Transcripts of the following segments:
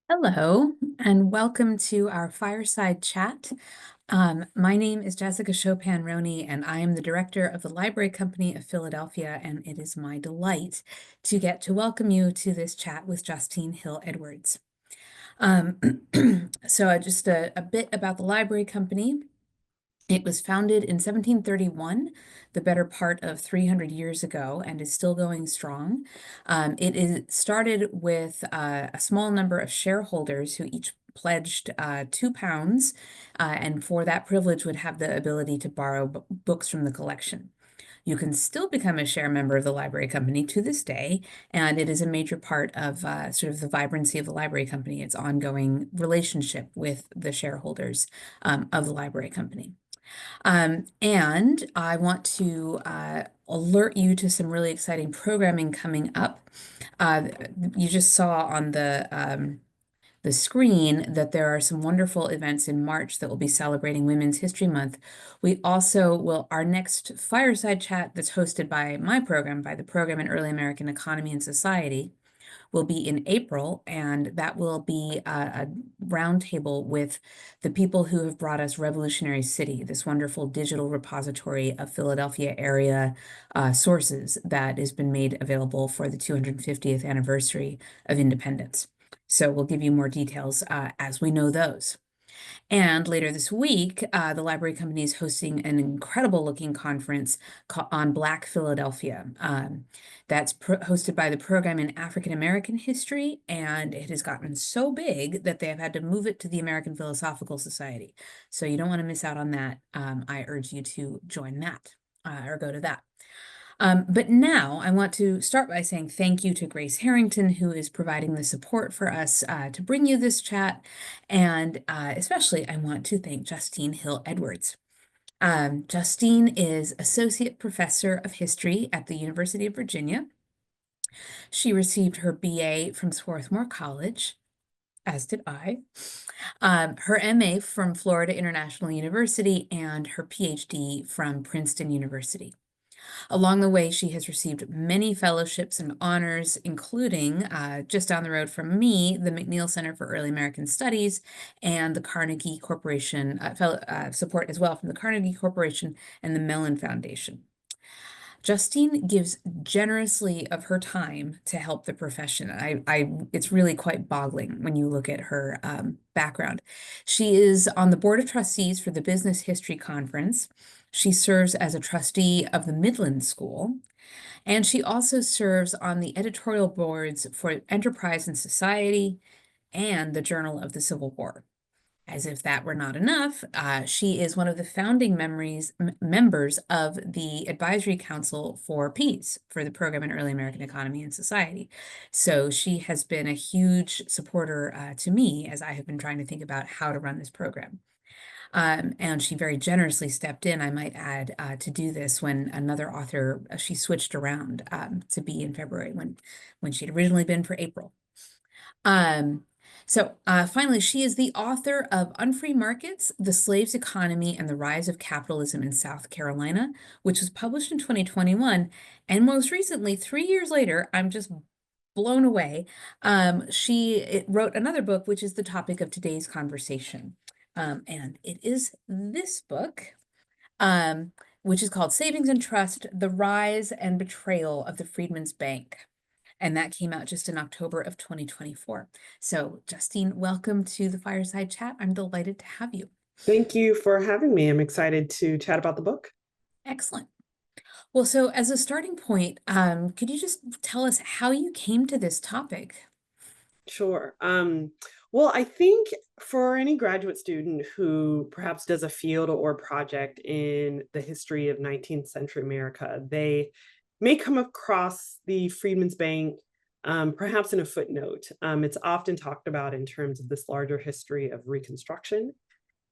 Hello, and welcome to our Fireside chat. My name is Jessica Chopin-Roney, and I am the director of the Library Company of Philadelphia, and it is my delight to get to welcome you to this chat with Justine Hill Edwards. So just a bit about the Library Company. It was founded in 1731, the better part of 300 years ago, and is still going strong. It is started with a small number of shareholders who each pledged £2, and for that privilege would have the ability to borrow books from the collection. You can still become a share member of the Library Company to this day, and it is a major part of sort of the vibrancy of the Library Company, its ongoing relationship with the shareholders of the Library Company. And I want to alert you to some really exciting programming coming up. You just saw on the screen that there are some wonderful events in March that will be celebrating Women's History Month. We also will, our next fireside chat that's hosted by my program, by the Program in Early American Economy and Society, will be in April, and that will be a roundtable with the people who have brought us Revolutionary City, this wonderful digital repository of Philadelphia area sources that has been made available for the 250th anniversary of independence. So we'll give you more details as we know those. And later this week, the Library Company is hosting an incredible looking conference on Black Philadelphia. That's hosted by the Program in African American History, and it has gotten so big that they have had to move it to the American Philosophical Society. So you don't want to miss out on that. I urge you to join that or go to that. But now I want to start by saying thank you to Grace Harrington, who is providing the support for us to bring you this chat. And especially I want to thank Justine Hill Edwards. Justine is Associate Professor of History at the University of Virginia. She received her BA from Swarthmore College, as did I, her MA from Florida International University, and her PhD from Princeton University. Along the way, she has received many fellowships and honors, including just down the road from me, the McNeil Center for Early American Studies and the Carnegie Corporation, support as well from the Carnegie Corporation and the Mellon Foundation. Justine gives generously of her time to help the profession. It's really quite boggling when you look at her background. She is on the board of trustees for the Business History Conference. She serves as a trustee of the Midland School, and she also serves on the editorial boards for Enterprise and Society and the Journal of the Civil War. As if that were not enough, she is one of the founding members of the Advisory Council for Peace for the Program in Early American Economy and Society. So she has been a huge supporter to me as I have been trying to think about how to run this program. And she very generously stepped in, I might add, to do this when another author, she switched around to be in February when she'd originally been for April. So finally, she is the author of Unfree Markets, The Slave's Economy and the Rise of Capitalism in South Carolina, which was published in 2021. And most recently, 3 years later, I'm just blown away. She wrote another book, which is the topic of today's conversation. And it is this book, which is called Savings and Trust, The Rise and Betrayal of the Freedmen's Bank. And that came out just in October of 2024. So Justine, welcome to the Fireside Chat. I'm delighted to have you. Thank you for having me. I'm excited to chat about the book. Excellent. Well, so as a starting point, could you just tell us how you came to this topic? Sure. Well, I think for any graduate student who perhaps does a field or project in the history of 19th century America, they may come across the Freedmen's Bank, perhaps in a footnote. It's often talked about in terms of this larger history of Reconstruction.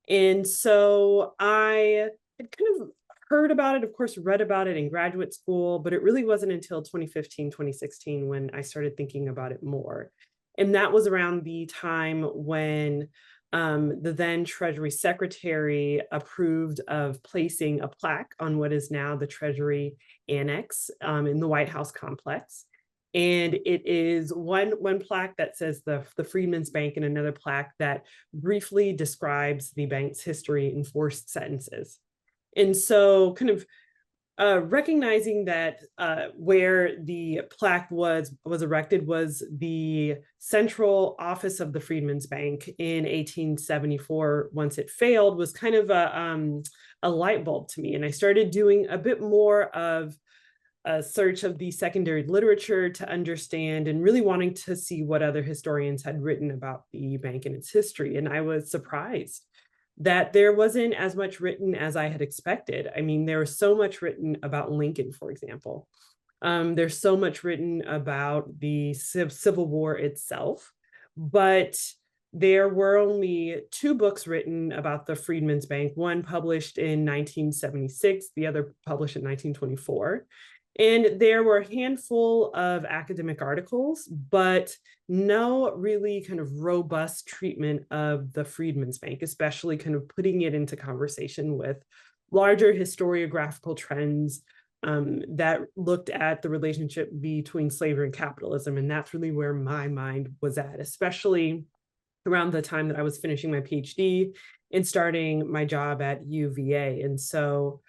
And so I had kind of heard about it, of course, read about it in graduate school, but it really wasn't until 2015, 2016 when I started thinking about it more. And that was around the time when the then Treasury Secretary approved of placing a plaque on what is now the Treasury Annex in the White House complex. And it is one plaque that says the Freedman's Bank, and another plaque that briefly describes the bank's history in 4 sentences. And so kind of recognizing that where the plaque was erected was the central office of the Freedman's Bank in 1874. Once it failed, was kind of a light bulb to me, and I started doing a bit more of a search of the secondary literature to understand, and really wanting to see what other historians had written about the bank and its history. And I was surprised that there wasn't as much written as I had expected. I mean, there was so much written about Lincoln, for example. There's so much written about the Civil War itself, but there were only 2 books written about the Freedman's Bank, one published in 1976, the other published in 1924. And there were a handful of academic articles, but no really kind of robust treatment of the Freedman's Bank, especially kind of putting it into conversation with larger historiographical trends that looked at the relationship between slavery and capitalism. And that's really where my mind was at, especially around the time that I was finishing my PhD and starting my job at UVA. And so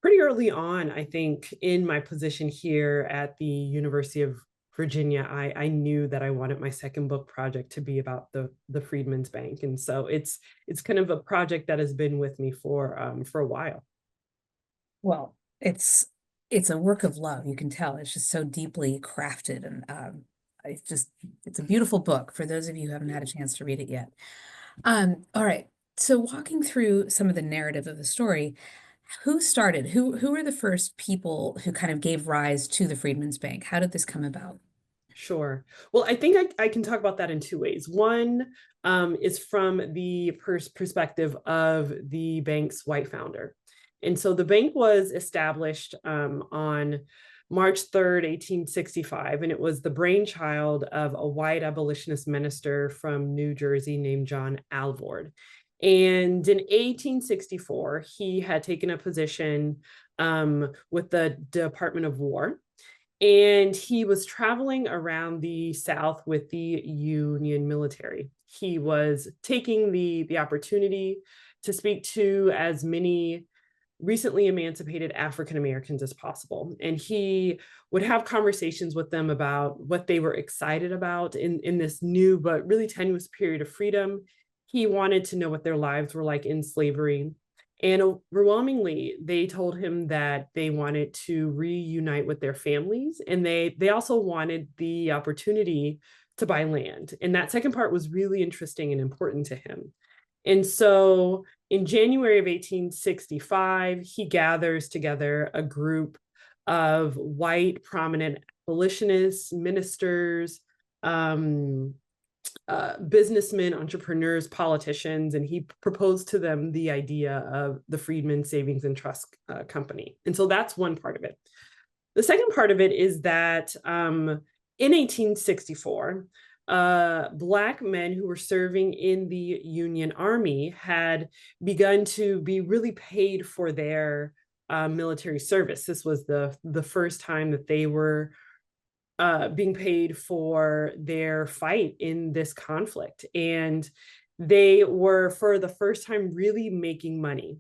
pretty early on, I think, in my position here at the University of Virginia, I knew that I wanted my second book project to be about the Freedman's Bank. And so it's kind of a project that has been with me for a while. Well, it's a work of love. You can tell it's just so deeply crafted, and it's a beautiful book for those of you who haven't had a chance to read it yet. All right. So walking through some of the narrative of the story, who started? Who were the first people who kind of gave rise to the Freedmen's Bank? How did this come about? Sure. Well, I think I can talk about that in 2 ways. One is from the perspective of the bank's white founder. And so the bank was established on March 3rd, 1865, and it was the brainchild of a white abolitionist minister from New Jersey named John Alvord. And in 1864, he had taken a position with the Department of War. And he was traveling around the South with the Union military. He was taking the opportunity to speak to as many recently emancipated African Americans as possible. And he would have conversations with them about what they were excited about in this new but really tenuous period of freedom. He wanted to know what their lives were like in slavery. And overwhelmingly, they told him that they wanted to reunite with their families, and they also wanted the opportunity to buy land. And that second part was really interesting and important to him. And so in January of 1865, he gathers together a group of white prominent abolitionists, ministers, businessmen, entrepreneurs, politicians, and he proposed to them the idea of the Freedman Savings and Trust Company. And so that's one part of it. The second part of it is that in 1864, Black men who were serving in the Union Army had begun to be really paid for their military service. This was the first time that they were being paid for their fight in this conflict. And they were, for the first time, really making money.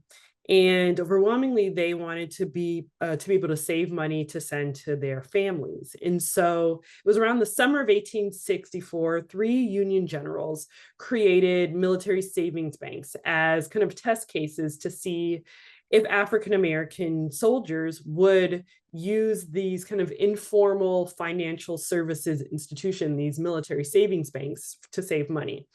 And overwhelmingly, they wanted to be able to save money to send to their families. And so it was around the summer of 1864, 3 Union generals created military savings banks as kind of test cases to see if African American soldiers would use these kind of informal financial services institution, these military savings banks, to save money.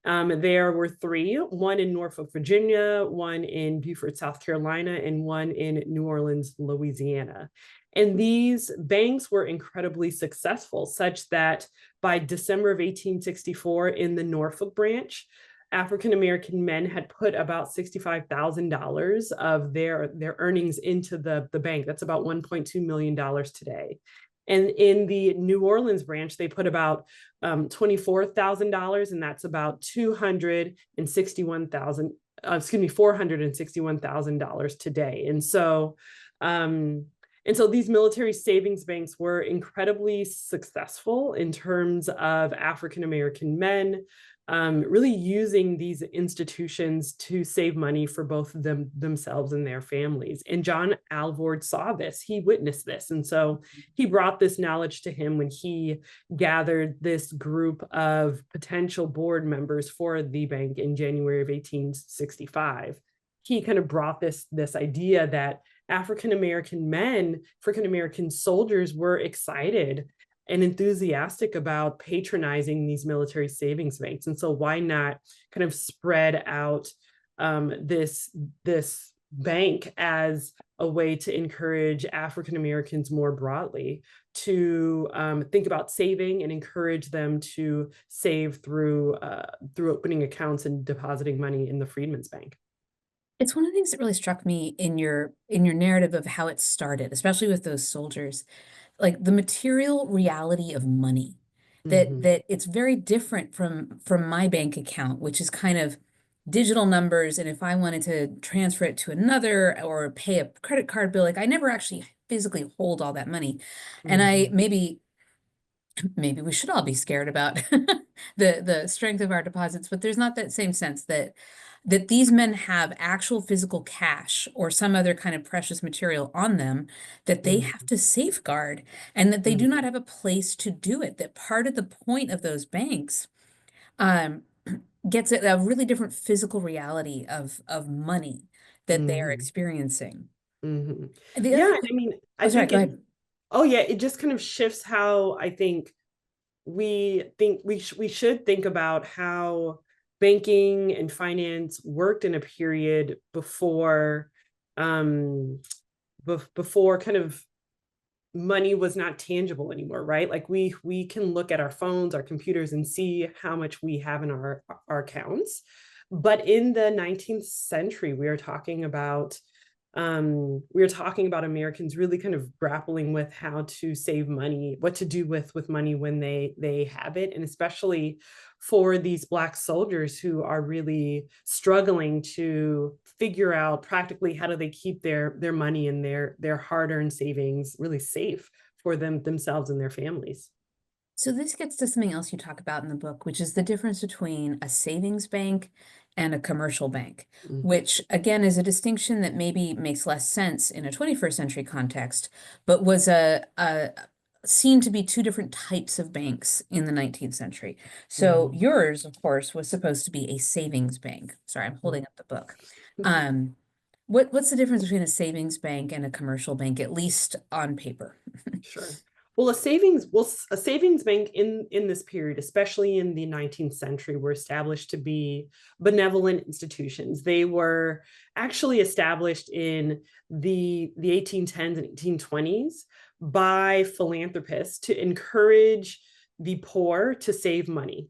There were 3, one in Norfolk, Virginia, one in Beaufort, South Carolina, and one in New Orleans, Louisiana. And these banks were incredibly successful, such that by December of 1864, in the Norfolk branch, African American men had put about $65,000 of their earnings into the bank. That's about $1.2 million today. And in the New Orleans branch, they put about $24,000, and that's about $461,000 today. And so And so these military savings banks were incredibly successful in terms of African American men really using these institutions to save money for both themselves and their families. And John Alvord saw this, he witnessed this. And so he brought this knowledge to him when he gathered this group of potential board members for the bank in January of 1865. He kind of brought this idea that African American men, African American soldiers were excited and enthusiastic about patronizing these military savings banks. And so why not kind of spread out this bank as a way to encourage African Americans more broadly to think about saving and encourage them to save through opening accounts and depositing money in the Freedman's Bank. It's one of the things that really struck me in your narrative of how it started, especially with those soldiers, like the material reality of money, that Mm-hmm. it's very different from my bank account, which is kind of digital numbers. And if I wanted to transfer it to another or pay a credit card bill, like I never actually physically hold all that money. And I Mm-hmm. maybe we should all be scared about the strength of our deposits, but there's not that same sense that these men have actual physical cash or some other kind of precious material on them that they have Mm-hmm. to safeguard, and that they do Mm-hmm. not have a place to do it. That part of the point of those banks um, gets at a really different physical reality of money that they are Mm-hmm. experiencing. Mm-hmm. And the other Yeah, thing, I mean, oh, I sorry, think go it, ahead. oh yeah, it just kind of shifts how I think we should think about how banking and finance worked in a period before before kind of money was not tangible anymore, right? Like we can look at our phones, our computers, and see how much we have in our accounts. But in the 19th century, we are talking about Americans really kind of grappling with how to save money, what to do with money when they have it, and especially for these Black soldiers who are really struggling to figure out practically how do they keep their money and their hard-earned savings really safe for themselves and their families. So this gets to something else you talk about in the book, which is the difference between a savings bank and a commercial bank, Mm-hmm. which again is a distinction that maybe makes less sense in a 21st century context, but was a seen to be two different types of banks in the 19th century. So Mm-hmm. yours, of course, was supposed to be a savings bank. Sorry, I'm holding up the book. Um, what's the difference between a savings bank and a commercial bank, at least on paper? Sure. Well, a savings bank in this period, especially in the 19th century, were established to be benevolent institutions. They were actually established in the 1810s and 1820s by philanthropists to encourage the poor to save money.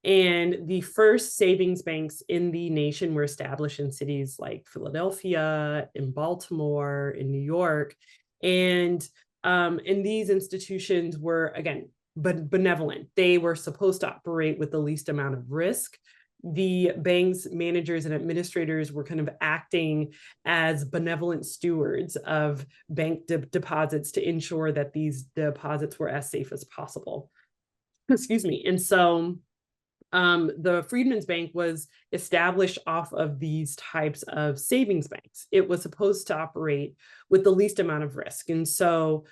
And the first savings banks in the nation were established in cities like Philadelphia, in Baltimore, in New York. And these institutions were, again, benevolent. They were supposed to operate with the least amount of risk. The bank's managers and administrators were kind of acting as benevolent stewards of bank deposits to ensure that these deposits were as safe as possible. Excuse me. And so the Freedman's Bank was established off of these types of savings banks. It was supposed to operate with the least amount of risk. And so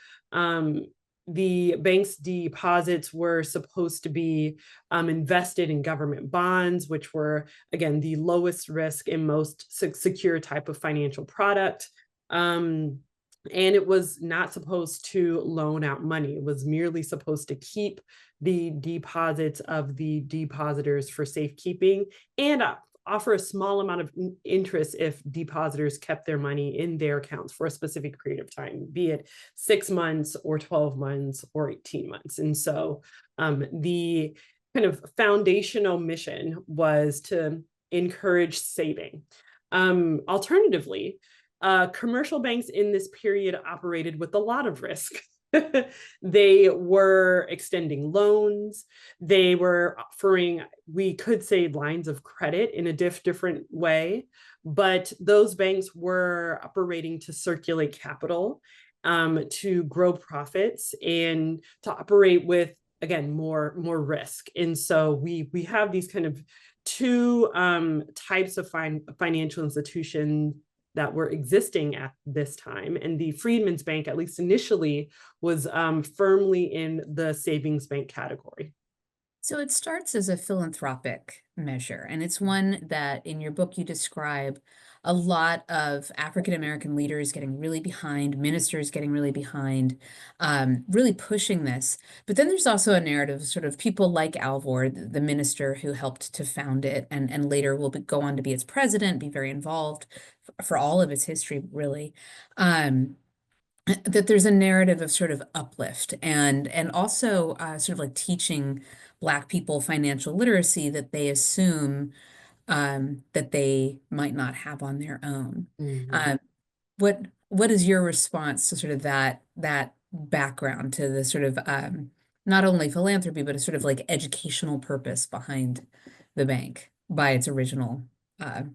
the bank's deposits were supposed to be invested in government bonds, which were, again, the lowest risk and most secure type of financial product. And it was not supposed to loan out money. It was merely supposed to keep the deposits of the depositors for safekeeping and offer a small amount of interest if depositors kept their money in their accounts for a specific period of time, be it 6 months or 12 months or 18 months. And so the kind of foundational mission was to encourage saving. Alternatively, commercial banks in this period operated with a lot of risk. They were extending loans. They were offering, we could say, lines of credit in a different way, but those banks were operating to circulate capital. to grow profits and to operate with, again, more risk. And so we have these kind of two types of financial institutions that were existing at this time. And the Freedman's Bank, at least initially, was firmly in the savings bank category. So it starts as a philanthropic measure, and it's one that in your book you describe a lot of African American leaders getting really behind, ministers getting really behind, really pushing this. But then there's also a narrative of sort of people like Alvor, the minister who helped to found it and later will go on to be its president, be very involved for all of its history, really. That there's a narrative of sort of uplift and also sort of like teaching Black people financial literacy that they assume that they might not have on their own. Mm-hmm. Uh, what is your response to sort of that background to the sort of not only philanthropy but a sort of like educational purpose behind the bank by its original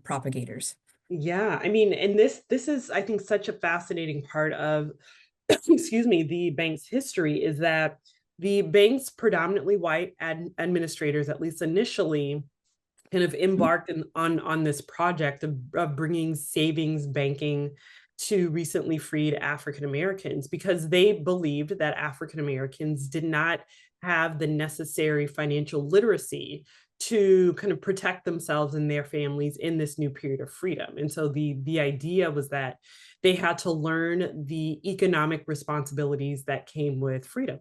propagators? Yeah, I mean, and this is, I think, such a fascinating part of, excuse me, the bank's history is that the bank's predominantly white administrators, at least initially, kind of embarked on this project of bringing savings banking to recently freed African Americans because they believed that African Americans did not have the necessary financial literacy to kind of protect themselves and their families in this new period of freedom. And so the idea was that they had to learn the economic responsibilities that came with freedom.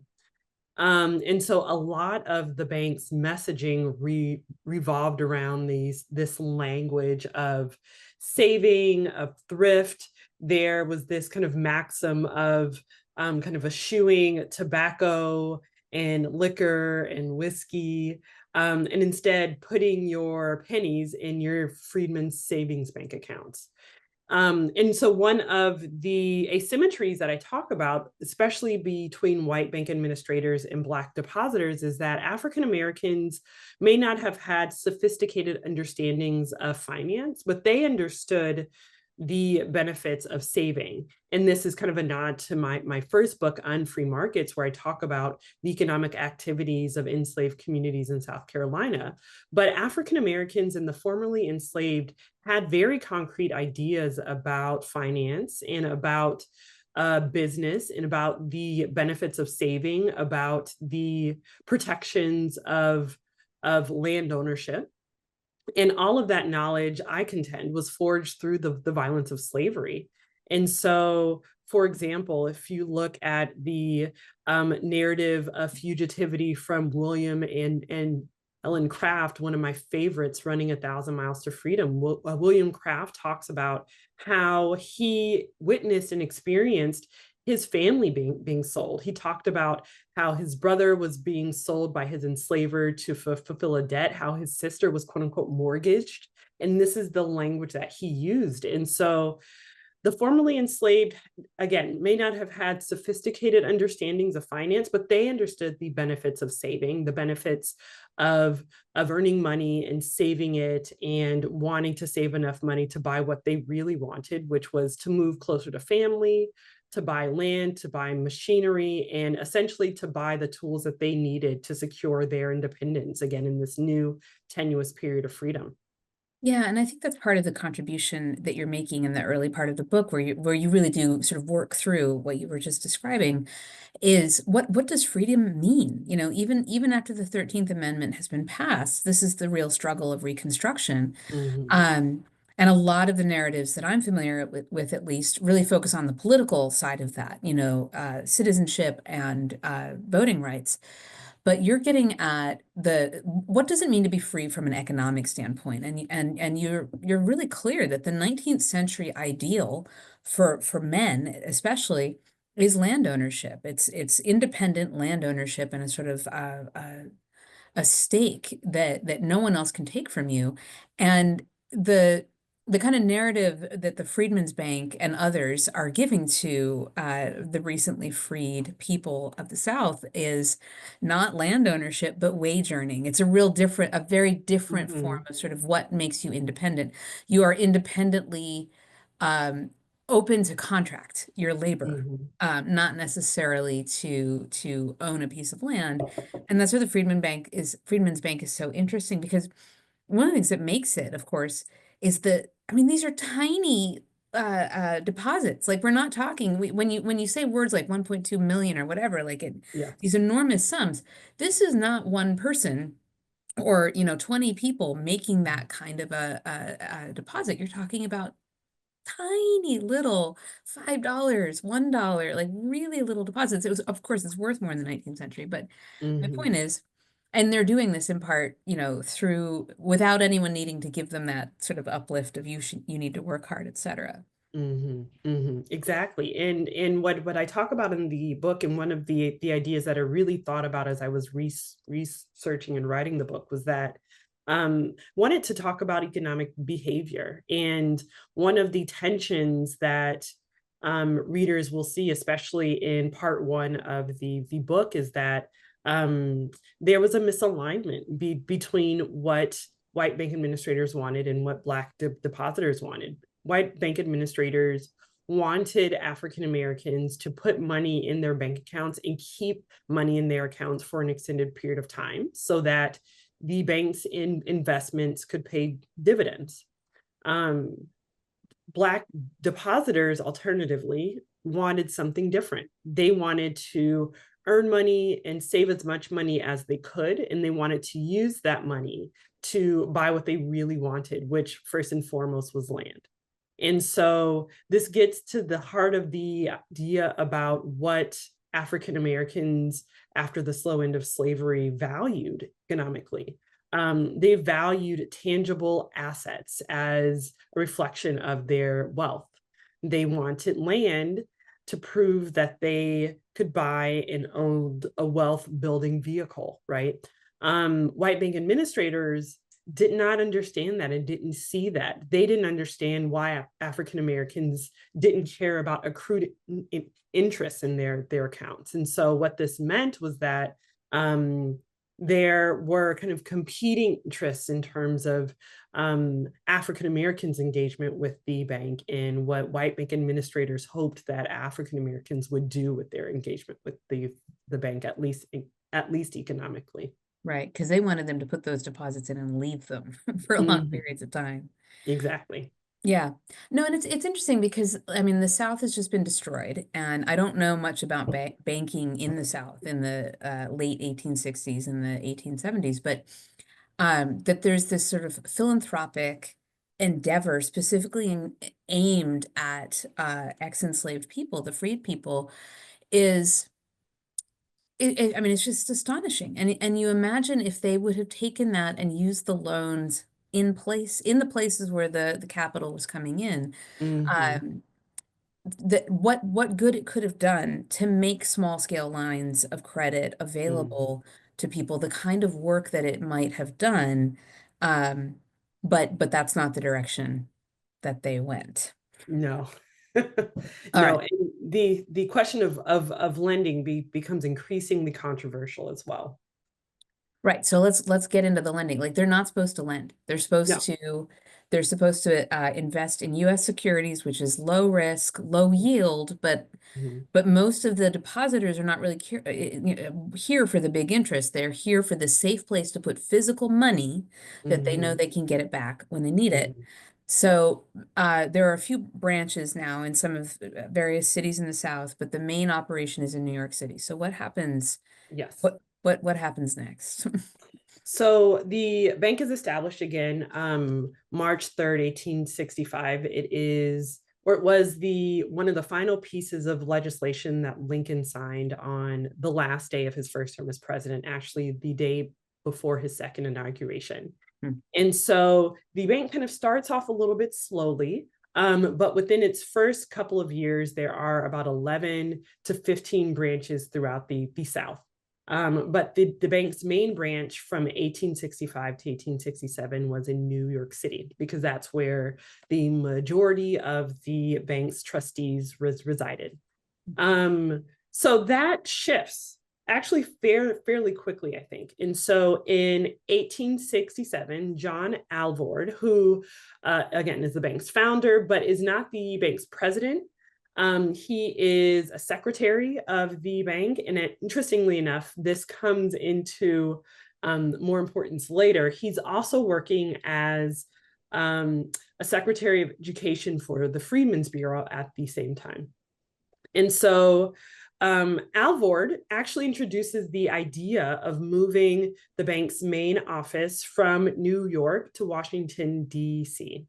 And so a lot of the bank's messaging revolved around this language of saving, of thrift. There was this kind of maxim of kind of eschewing tobacco and liquor and whiskey, and instead putting your pennies in your Freedman's savings bank accounts. And so one of the asymmetries that I talk about, especially between white bank administrators and Black depositors, is that African Americans may not have had sophisticated understandings of finance, but they understood the benefits of saving. And this is kind of a nod to my first book, Unfree Markets, where I talk about the economic activities of enslaved communities in South Carolina. But African Americans and the formerly enslaved had very concrete ideas about finance and about business and about the benefits of saving, about the protections of land ownership. And all of that knowledge, I contend, was forged through the violence of slavery. And so, for example, if you look at the narrative of fugitivity from William and Ellen Craft, one of my favorites, Running 1,000 Miles to Freedom, William Craft talks about how he witnessed and experienced his family being sold. He talked about how his brother was being sold by his enslaver to fulfill a debt, how his sister was quote unquote mortgaged. And this is the language that he used. And so the formerly enslaved, again, may not have had sophisticated understandings of finance, but they understood the benefits of saving, the benefits of earning money and saving it and wanting to save enough money to buy what they really wanted, which was to move closer to family, to buy land, to buy machinery, and essentially to buy the tools that they needed to secure their independence, again, in this new tenuous period of freedom. Yeah, and I think that's part of the contribution that you're making in the early part of the book, where you really do sort of work through what you were just describing, is what does freedom mean? You know, even after the 13th Amendment has been passed, this is the real struggle of Reconstruction. Mm-hmm. Um, and a lot of the narratives that I'm familiar with at least really focus on the political side of that, you know, citizenship and voting rights. But you're getting at what does it mean to be free from an economic standpoint? And you're really clear that the 19th century ideal for men, especially, is land ownership. It's independent land ownership and a sort of a stake that no one else can take from you. And the kind of narrative that the Freedmen's Bank and others are giving to the recently freed people of the South is not land ownership, but wage earning. It's a very different form Mm-hmm. of sort of what makes you independent. You are independently um, open to contract your labor, Mhm. not necessarily to own a piece of land. And that's where the Freedman's Bank is so interesting, because one of the things that makes it, of course, is that, I mean, these are tiny deposits. Like, we're not talking, when you say words like 1.2 million or whatever, like Yeah. these enormous sums, this is not one person or 20 people making that kind of a deposit. You're talking about tiny little $5, $1, like really little deposits. It was, of course, it's worth more in the 19th century, but my Mhm. point is, and they're doing this in part, through without anyone needing to give them that sort of uplift of you need to work hard, etc. Exactly. And what I talk about in the book, and one of the ideas that I really thought about as I was researching and writing the book, was that wanted to talk about economic behavior. And one of the tensions that readers will see, especially in part one of the book, is that there was a misalignment between what white bank administrators wanted and what Black depositors wanted. White bank administrators wanted African Americans to put money in their bank accounts and keep money in their accounts for an extended period of time so that the bank's investments could pay dividends. Um, Black depositors, alternatively, wanted something different. They wanted to earn money and save as much money as they could, and they wanted to use that money to buy what they really wanted, which first and foremost was land. And so this gets to the heart of the idea about what African Americans after the slow end of slavery valued economically. They valued tangible assets as a reflection of their wealth. They wanted land to prove that they could buy and own a wealth building vehicle, right? White bank administrators did not understand that and didn't see that. They didn't understand why African Americans didn't care about accrued interest in their accounts. And so what this meant was that there were kind of competing interests in terms of African Americans' engagement with the bank and what white bank administrators hoped that African Americans would do with their engagement with the bank, at least economically. Right, because they wanted them to put those deposits in and leave them for long Mhm. periods of time. Exactly. Yeah. No, and it's interesting because, I mean, the South has just been destroyed, and I don't know much about banking in the South in the late 1860s and the 1870s, but that there's this sort of philanthropic endeavor specifically aimed at ex-enslaved people, the freed people, is I mean, it's just astonishing. And you imagine if they would have taken that and used the loans in the places where the capital was coming in, Mhm. um, that what good it could have done to make small scale lines of credit Mhm. available to people, the kind of work that it might have done. Um, but that's not the direction that they went. No. All right. No, and the question of lending becomes increasingly controversial as well. Right. So let's get into the lending. Like, they're not supposed to lend. No. They're supposed to invest in U.S. securities, which is low risk, low yield, Mhm. but most of the depositors are not really here for the big interest. They're here for the safe place to put physical money that they know Mhm. they can get it back when they need it. Mhm. So there are a few branches now in some of various cities in the South, but the main operation is in New York City. So what happens? Yes. What happens next? So the bank is established again March 3rd, 1865. It is, or it was, the one of the final pieces of legislation that Lincoln signed on the last day of his first term as president, actually the day before his second inauguration. Hmm. And so the bank kind of starts off a little bit slowly, but within its first couple of years, there are about 11 to 15 branches throughout the South. But the bank's main branch from 1865 to 1867 was in New York City, because that's where the majority of the bank's trustees resided. So that shifts Actually, fairly quickly, I think. And so in 1867, John Alvord, who again is the bank's founder, but is not the bank's president, he is a secretary of the bank. And interestingly enough, this comes into more importance later. He's also working as a secretary of education for the Freedmen's Bureau at the same time. And so Alvord actually introduces the idea of moving the bank's main office from New York to Washington, D.C.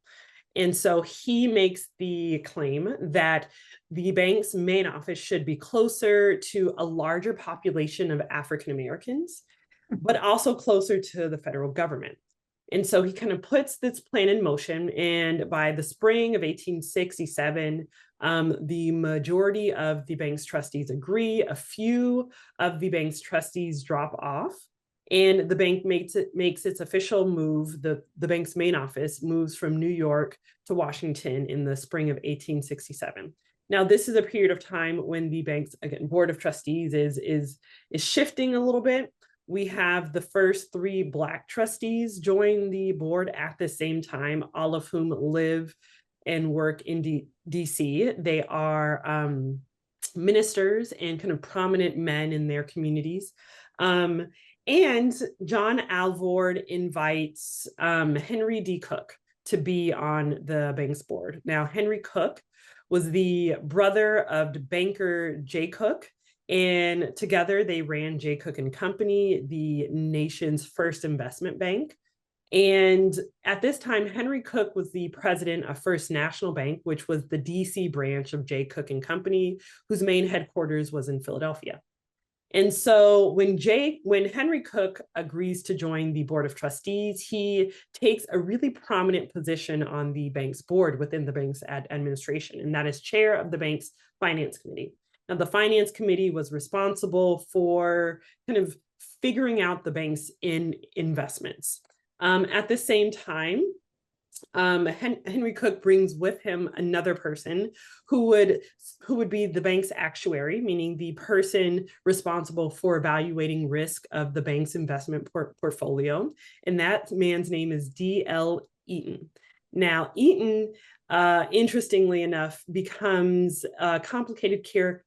And so he makes the claim that the bank's main office should be closer to a larger population of African Americans, but also closer to the federal government. And so he kind of puts this plan in motion. And by the spring of 1867, the majority of the bank's trustees agree. A few of the bank's trustees drop off. And the bank makes its official move. The bank's main office moves from New York to Washington in the spring of 1867. Now, this is a period of time when the bank's, again, board of trustees is shifting a little bit. We have the first 3 Black trustees join the board at the same time, all of whom live and work in DC. They are ministers and kind of prominent men in their communities. And John Alvord invites Henry D. Cook to be on the bank's board. Now, Henry Cook was the brother of banker J. Cook, and together they ran J. Cook and Company, the nation's first investment bank. And at this time, Henry Cook was the president of First National Bank, which was the DC branch of J. Cook and Company, whose main headquarters was in Philadelphia. And so when Henry Cook agrees to join the board of trustees, he takes a really prominent position on the bank's board within the bank's administration, and that is chair of the bank's finance committee. Now, the finance committee was responsible for kind of figuring out the bank's investments. At the same time, Henry Cook brings with him another person who would be the bank's actuary, meaning the person responsible for evaluating risk of the bank's investment portfolio. And that man's name is D.L. Eaton. Now, Eaton, interestingly enough, becomes a complicated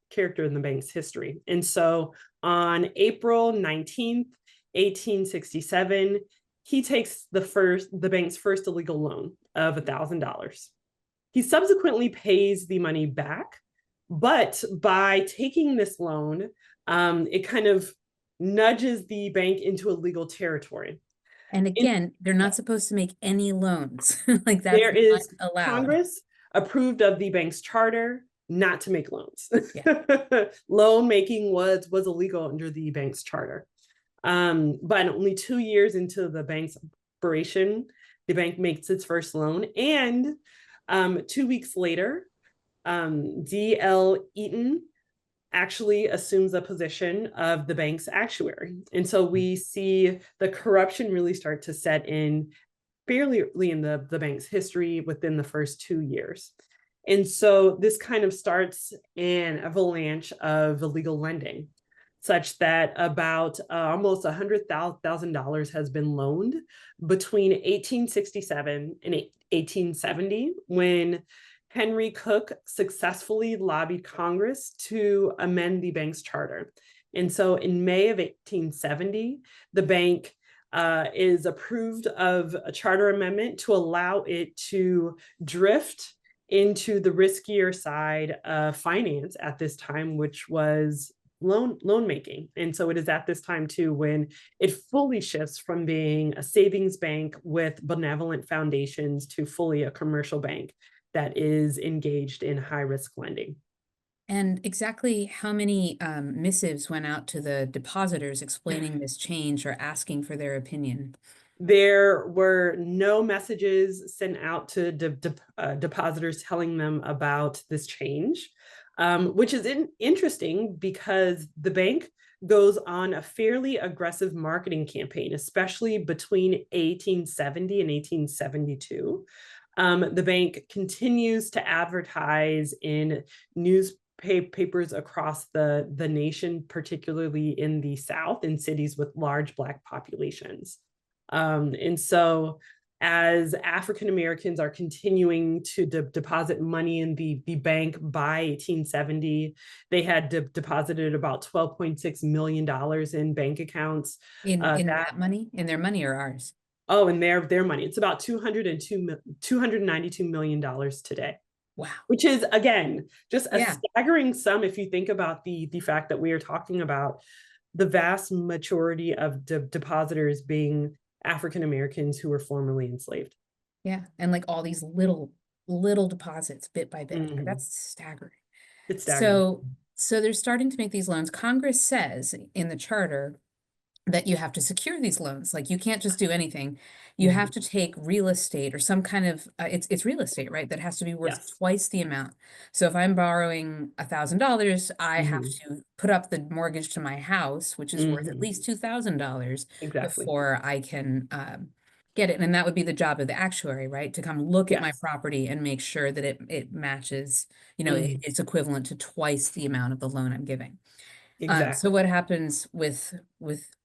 character in the bank's history. And so on April 19th, 1867, he takes the bank's first illegal loan of $1,000. He subsequently pays the money back, but by taking this loan, it kind of nudges the bank into illegal territory. And again, they're not supposed to make any loans. Like that's there is not allowed. Congress approved of the bank's charter not to make loans. Yeah. Loan making was illegal under the bank's charter. But only 2 years into the bank's operation, the bank makes its first loan. And 2 weeks later, D.L. Eaton actually assumes the position of the bank's actuary. And so we see the corruption really start to set in fairly early in the bank's history within the first 2 years. And so this kind of starts an avalanche of illegal lending, such that about almost $100,000 has been loaned between 1867 and 1870, when Henry Cook successfully lobbied Congress to amend the bank's charter. And so in May of 1870, the bank is approved of a charter amendment to allow it to drift into the riskier side of finance at this time, which was loan making. And so it is at this time too when it fully shifts from being a savings bank with benevolent foundations to fully a commercial bank that is engaged in high risk lending. And exactly how many missives went out to the depositors explaining this change or asking for their opinion? There were no messages sent out to depositors telling them about this change, which is interesting because the bank goes on a fairly aggressive marketing campaign, especially between 1870 and 1872. The bank continues to advertise in newspapers papers across the nation, particularly in the South, in cities with large Black populations. And so as African Americans are continuing to deposit money in the bank by 1870, they had deposited about $12.6 million in bank accounts. In that money, in their money or ours? Oh, and their money. It's about $292 million today. Wow. Which is, again, just a Yeah. staggering sum if you think about the fact that we are talking about the vast majority of depositors being African Americans who were formerly enslaved. Yeah. And like all these little deposits bit by bit. Mhm. That's staggering. It's staggering. So they're starting to make these loans. Congress says in the charter that you have to secure these loans. Like you can't just do anything. You have to take real estate or some kind of it's real estate, right? That has to be worth Yes. twice the amount. So if I'm borrowing $1,000, I have to put up the mortgage to my house, which is worth at least $2,000 Exactly. before I can get it. And that would be the job of the actuary, right? To come look at my Yes. property and make sure that it matches, it's equivalent to twice the amount of the loan I'm giving. So Exactly. what happens with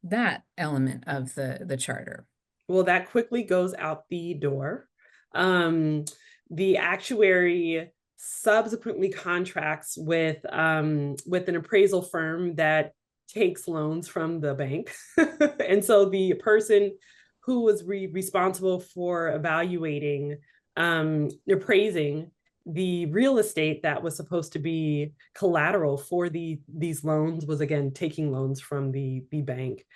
that element of the charter? Well, that quickly goes out the door. The actuary subsequently contracts with an appraisal firm that takes loans from the bank. And so the person who was responsible for evaluating, appraising the real estate that was supposed to be collateral for these loans was, again, taking loans from the bank.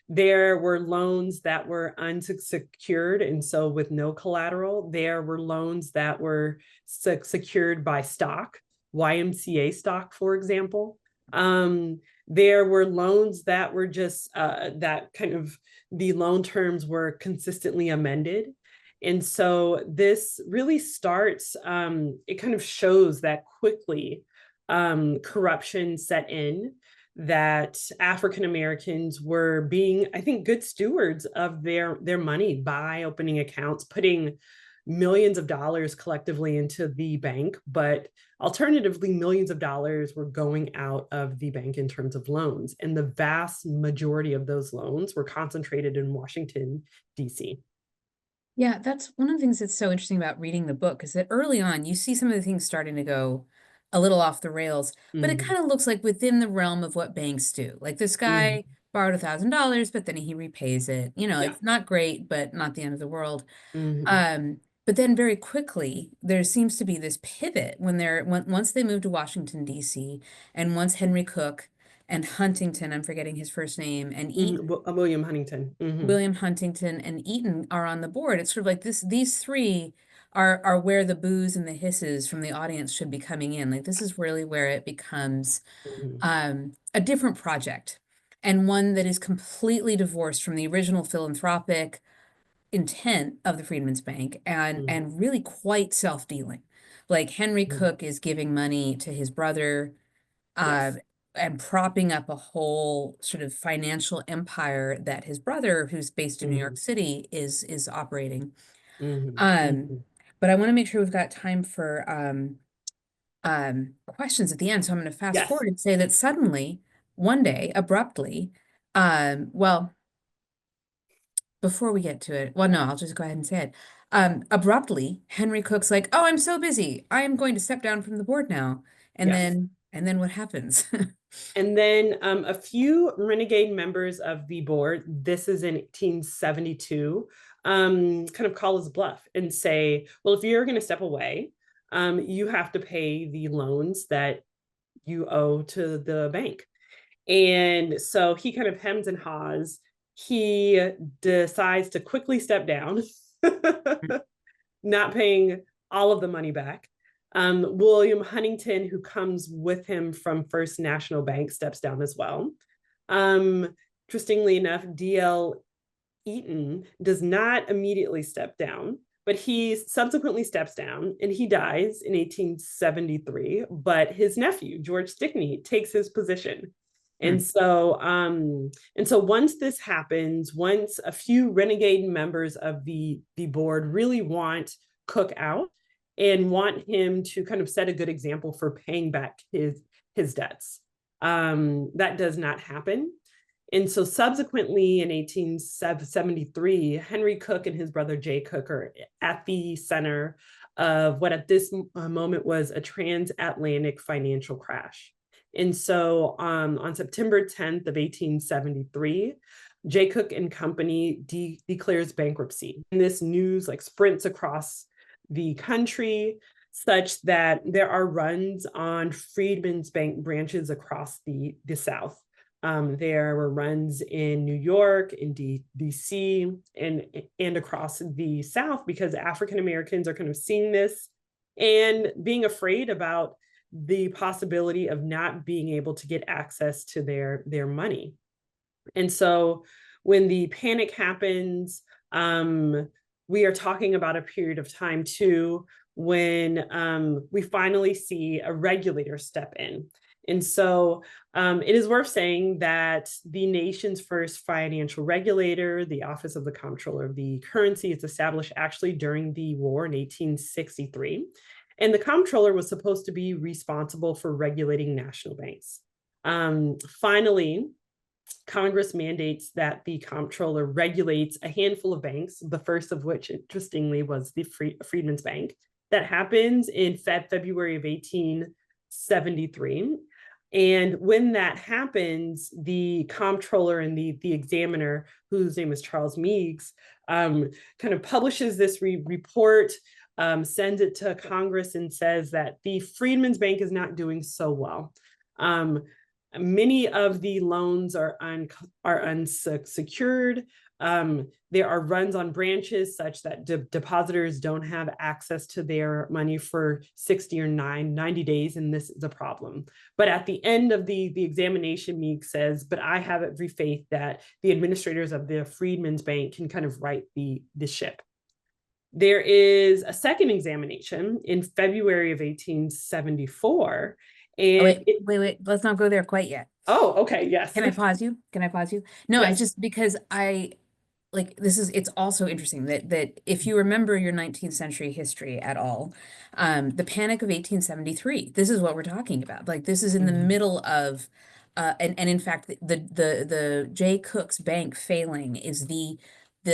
There were loans that were unsecured, and so with no collateral. There were loans that were secured by stock, YMCA stock, for example. There were loans that were just that kind of the loan terms were consistently amended. And so this really starts, it kind of shows that quickly corruption set in, that African Americans were being, I think, good stewards of their money by opening accounts, putting millions of dollars collectively into the bank, but alternatively, millions of dollars were going out of the bank in terms of loans. And the vast majority of those loans were concentrated in Washington, D.C. Yeah, that's one of the things that's so interesting about reading the book is that early on you see some of the things starting to go a little off the rails, but it kind of looks like within the realm of what banks do. Like this guy borrowed $1,000, but then he repays it. Yeah. It's not great, but not the end of the world. Mm-hmm. But then very quickly there seems to be this pivot once they moved to Washington, D.C., and once Henry Cook and Huntington, I'm forgetting his first name, and Eaton, William Huntington. William Huntington and Eaton are on the board. It's sort of like these three are where the boos and the hisses from the audience should be coming in. Like this is really where it becomes a different project, and one that is completely divorced from the original philanthropic intent of the Freedmen's Bank, and really quite self-dealing. Like Henry Cook is giving money to his brother, uh, Yes. and propping up a whole sort of financial empire that his brother, who's based in New York City, is operating. But I want to make sure we've got time for questions at the end. So I'm going to fast Yes. forward and say that suddenly, one day, abruptly, well, before we get to it, well, no, I'll just go ahead and say it. Abruptly, Henry Cook's like, "Oh, I'm so busy. I am going to step down from the board now." And Yes. then what happens? And then a few renegade members of the board, this is in 1872, kind of call his bluff and say, well, if you're going to step away, you have to pay the loans that you owe to the bank. And so he kind of hems and haws. He decides to quickly step down, not paying all of the money back. William Huntington, who comes with him from First National Bank, steps down as well. Interestingly enough, D.L. Eaton does not immediately step down, but he subsequently steps down and he dies in 1873. But his nephew, George Stickney, takes his position. And so once this happens, once a few renegade members of the board really want Cook out, and want him to kind of set a good example for paying back his debts. That does not happen. And so subsequently in 1873, Henry Cook and his brother Jay Cook are at the center of what at this moment was a transatlantic financial crash. And so on September 10th of 1873, Jay Cook and Company declares bankruptcy. And this news like sprints across the country such that there are runs on Freedman's Bank branches across the South. There were runs in New York, in DC, and across the South, because African Americans are kind of seeing this and being afraid about the possibility of not being able to get access to their money. And so when the panic happens, we are talking about a period of time too when we finally see a regulator step in. And so it is worth saying that the nation's first financial regulator, the Office of the Comptroller of the Currency, is established actually during the war in 1863. And the comptroller was supposed to be responsible for regulating national banks. Finally, Congress mandates that the comptroller regulates a handful of banks, the first of which, interestingly, was the Freedman's Bank. That happens in February of 1873. And when that happens, the comptroller and the examiner, whose name is Charles Meigs, kind of publishes this report, sends it to Congress and says that the Freedman's Bank is not doing so well. Many of the loans are unsecured. There are runs on branches such that depositors don't have access to their money for 60 or 90 days, and this is a problem. But at the end of the examination, Meek says, but I have every faith that the administrators of the Freedman's Bank can kind of right the ship. There is a second examination in February of 1874. And wait, let's not go there quite yet. Oh, okay, yes. Can I pause you? No, yes. I just, because it's also interesting that if you remember your 19th century history at all, the Panic of 1873, this is what we're talking about. Like, this is in the middle of, and in fact, the Jay Cook's bank failing is the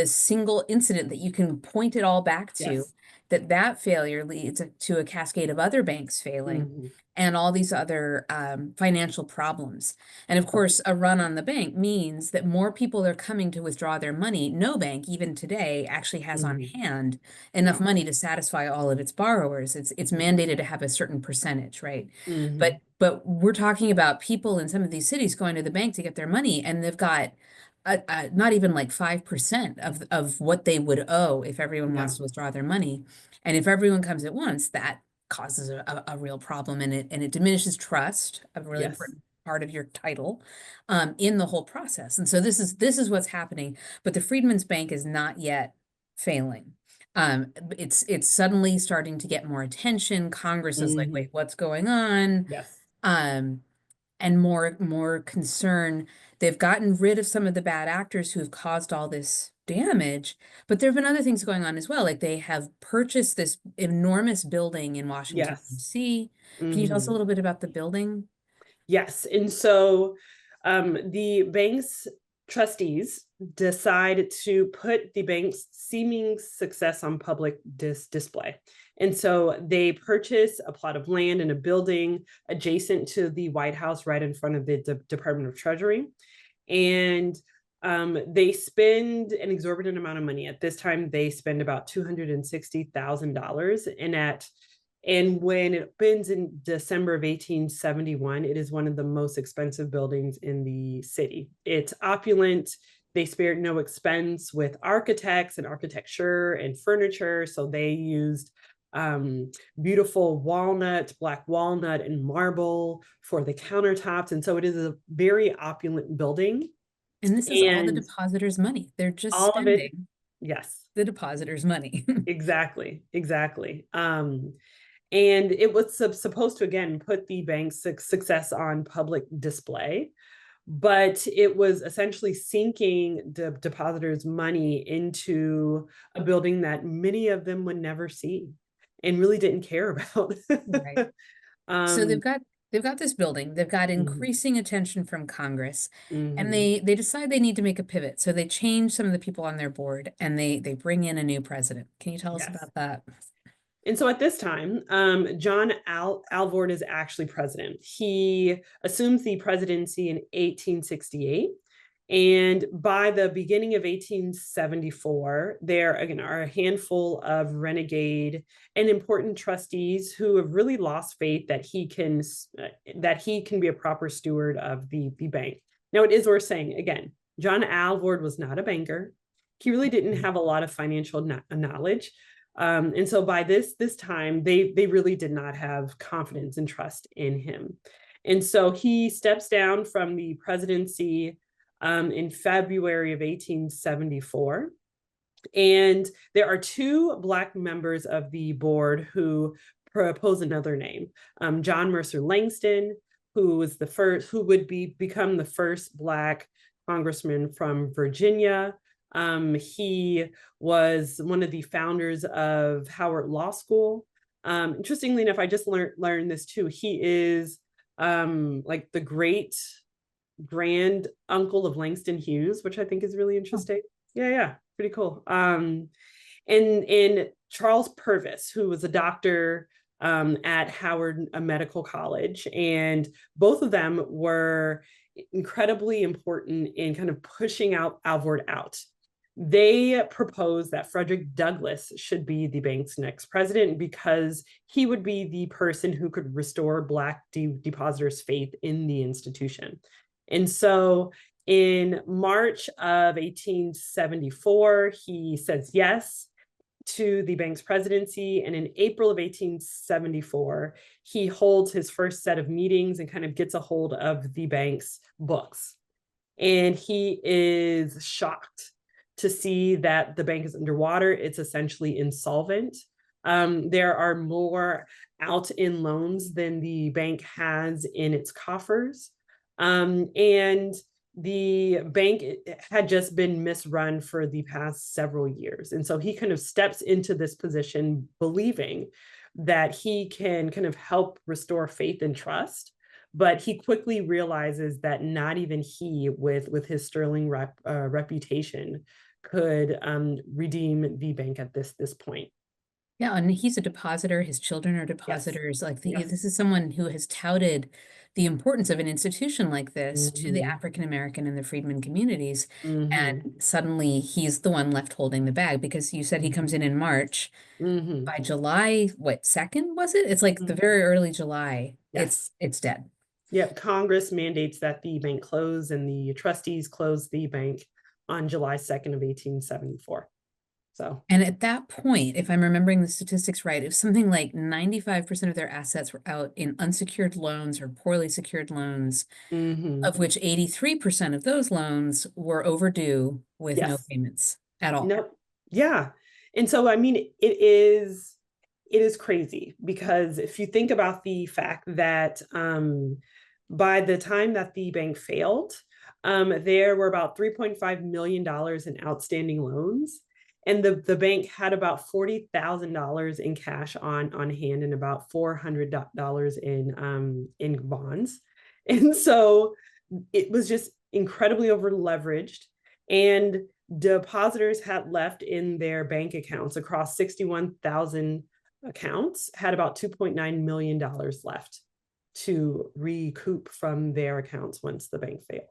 single incident that you can point it all back to, Yes. that failure leads to a cascade of other banks failing and all these other financial problems. And of course, a run on the bank means that more people are coming to withdraw their money. No bank, even today, actually has on hand enough money to satisfy all of its borrowers. It's mandated to have a certain percentage, right? But we're talking about people in some of these cities going to the bank to get their money, and they've got not even like 5% of what they would owe if everyone wants to withdraw their money. And if everyone comes at once, that causes a real problem, and it diminishes trust, a really important part of your title, in the whole process. And so this is what's happening. But the Freedman's Bank is not yet failing. It's suddenly starting to get more attention. Congress is like, wait, what's going on? Yes. And more concern. They've gotten rid of some of the bad actors who have caused all this damage, but there have been other things going on as well. Like, they have purchased this enormous building in Washington, D.C. Can you tell us a little bit about the building? Yes. And so the bank's trustees decide to put the bank's seeming success on public display. And so they purchase a plot of land and a building adjacent to the White House, right in front of the Department of Treasury. And they spend an exorbitant amount of money. At this time, they spend about $260,000. And when it opens in December of 1871, it is one of the most expensive buildings in the city. It's opulent. They spared no expense with architects and architecture and furniture. So they used beautiful black walnut and marble for the countertops. And so it is a very opulent building. And this is all the depositors' money. They're just all spending of it. Yes. The depositors' money. Exactly. And it was supposed to, again, put the bank's success on public display, but it was essentially sinking the depositors' money into a building that many of them would never see. and really didn't care about. Right. So um, they've got this building, they've got mhm, increasing attention from Congress, and mhm. they decide they need to make a pivot. So they change some of the people on their board and they bring in a new president. Can you tell us Yes. about that? And so at this time, John Alvord is actually president. He assumes the presidency in 1868. And by the beginning of 1874, there again are a handful of renegade and important trustees who have really lost faith that he can be a proper steward of the bank. Now, it is worth saying again, John Alvord was not a banker. He really didn't have a lot of financial knowledge. And so by this time, they really did not have confidence and trust in him. And so he steps down from the presidency in February of 1874. And there are two Black members of the board who propose another name. John Mercer Langston, who was who would become the first Black congressman from Virginia. He was one of the founders of Howard Law School. Interestingly enough, I just learned this too. He is like the great grand uncle of Langston Hughes, which I think is really interesting. Yeah, pretty cool. And Charles Purvis, who was a doctor at Howard Medical College, and both of them were incredibly important in kind of pushing out Alvord out. They proposed that Frederick Douglass should be the bank's next president because he would be the person who could restore Black depositors' faith in the institution. And so in March of 1874, he says yes to the bank's presidency. And in April of 1874, he holds his first set of meetings and kind of gets a hold of the bank's books. And he is shocked to see that the bank is underwater. It's essentially insolvent. There are more out in loans than the bank has in its coffers. And the bank had just been misrun for the past several years. And so he kind of steps into this position believing that he can kind of help restore faith and trust. But he quickly realizes that not even he, with his sterling reputation, could redeem the bank at this point. Yeah, and he's a depositor. His children are Yes. depositors. Like Yes. this is someone who has touted the importance of an institution like this to the Mm-hmm. African American and the freedmen communities. Mm-hmm. And suddenly he's the one left holding the bag because you said he comes Mm-hmm. in March. Mm-hmm. By July, what, 2nd was it? It's like the Mm-hmm. very early July. Yes. It's dead. Yep. Congress mandates that the bank close, and the trustees close the bank on July 2nd of 1874. So. And at that point, if I'm remembering the statistics right, it was something like 95% of their assets were out in unsecured loans or poorly secured loans, Mm-hmm. of which 83% of those loans were overdue with no Yes. payments at all. No. Yeah. And so, I mean, it is crazy because if you think about the fact that by the time that the bank failed, there were about $3.5 million in outstanding loans. And the bank had about $40,000 in cash on hand and about $400 in bonds. And so it was just incredibly over leveraged. And depositors had left in their bank accounts across 61,000 accounts had about $2.9 million left to recoup from their accounts once the bank failed.